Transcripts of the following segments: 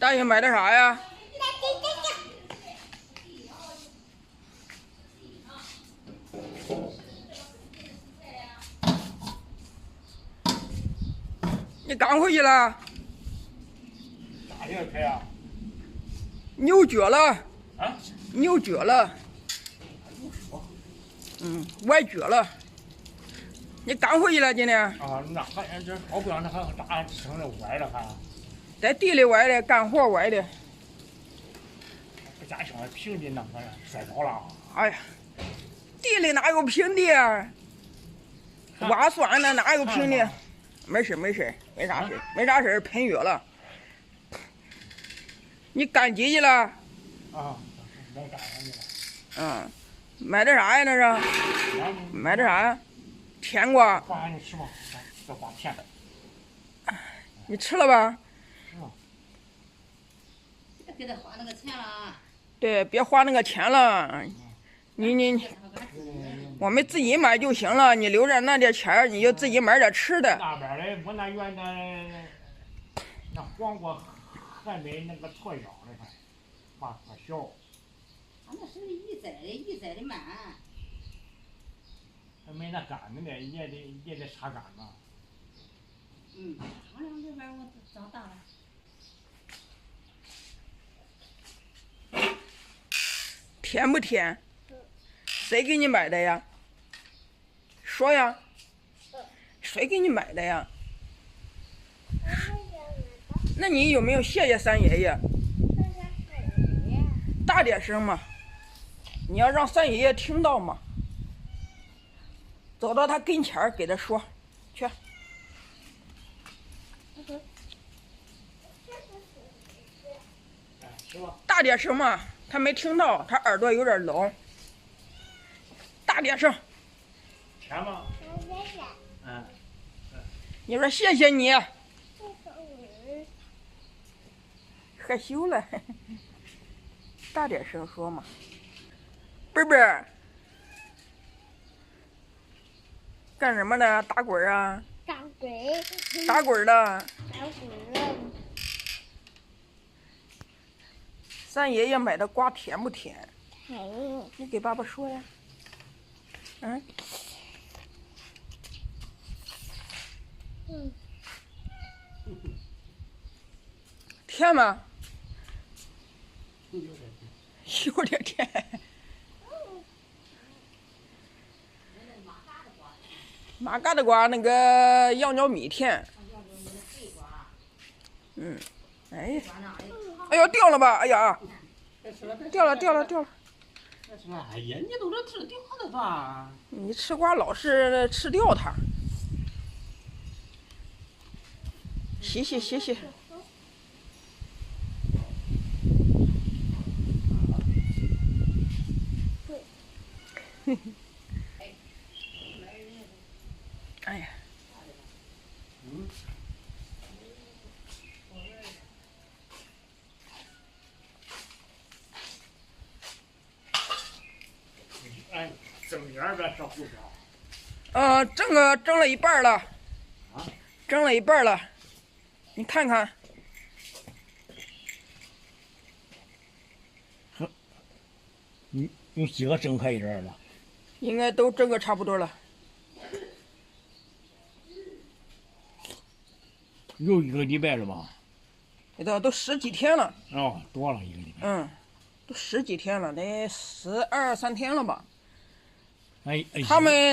大爷买的啥呀？你刚回去了？咋的开啊？扭脚了。啊？扭脚了。崴脚了。你刚回去了今天？啊，那还这好不让那还咋生的歪了还？在地里崴的，干活崴的。不家乡平地那个摔倒了。哎呀，地里哪有平地啊？挖蒜的哪有平地？没事没事，没啥事，没啥事，喷药了。你干几去了？啊，买干上去了。嗯，买的啥呀？那是？买的啥呀？甜瓜。瓜你吃吧，这瓜甜。你吃了吧？吃了。别再花那个钱了。对，别花那个钱了。你，我们自己买就行了。你留着那点钱，你就自己买点吃的。那边的我那园的那黄瓜还没那个脱秧呢，还花可小。他那是一栽的慢。还没那干的呢，也得擦干嘛。好像这边我长大了。甜不甜？谁给你买的呀？说呀。谁给你买的呀？那你有没有谢谢三爷爷？大点声嘛！你要让三爷爷听到嘛。走到他跟前儿，给他说，去。大点声嘛，他没听到，他耳朵有点聋。大点声。甜吗？你说谢谢你。害羞了。大点声说嘛。贝贝，干什么呢？打滚啊？打滚。打滚的。打滚。三爷爷买的瓜甜不甜？甜。你给爸爸说呀。甜吗？有点甜。马嘎的瓜，那个羊角米甜。哎呀，哎呦掉了吧！哎呀，掉了。哎呀，你都这吃掉的吧？你吃瓜老是吃掉它。洗。哎呀。哎，正面边上不少。蒸了一半了。蒸了一半了，你看看。用几个蒸开一阵了？应该都蒸个差不多了。有一个礼拜了吧？都十几天了。哦，多了一个礼拜。都十几天了，得12、13天了吧？哎，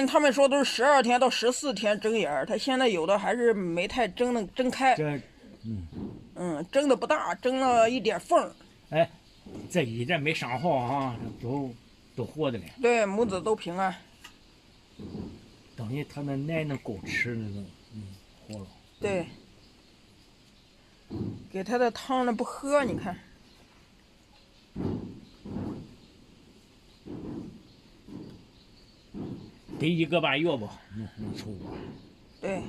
他们说都是12天到14天睁眼儿，他现在有的还是没太蒸开。蒸的不大，蒸了一点缝儿。哎，这一点没伤好啊，都活着嘞。对，母子都平安。等于他那奶能够吃那种，活了。对。给他的汤呢不喝，你看。得1个半月吧，能出吧。对。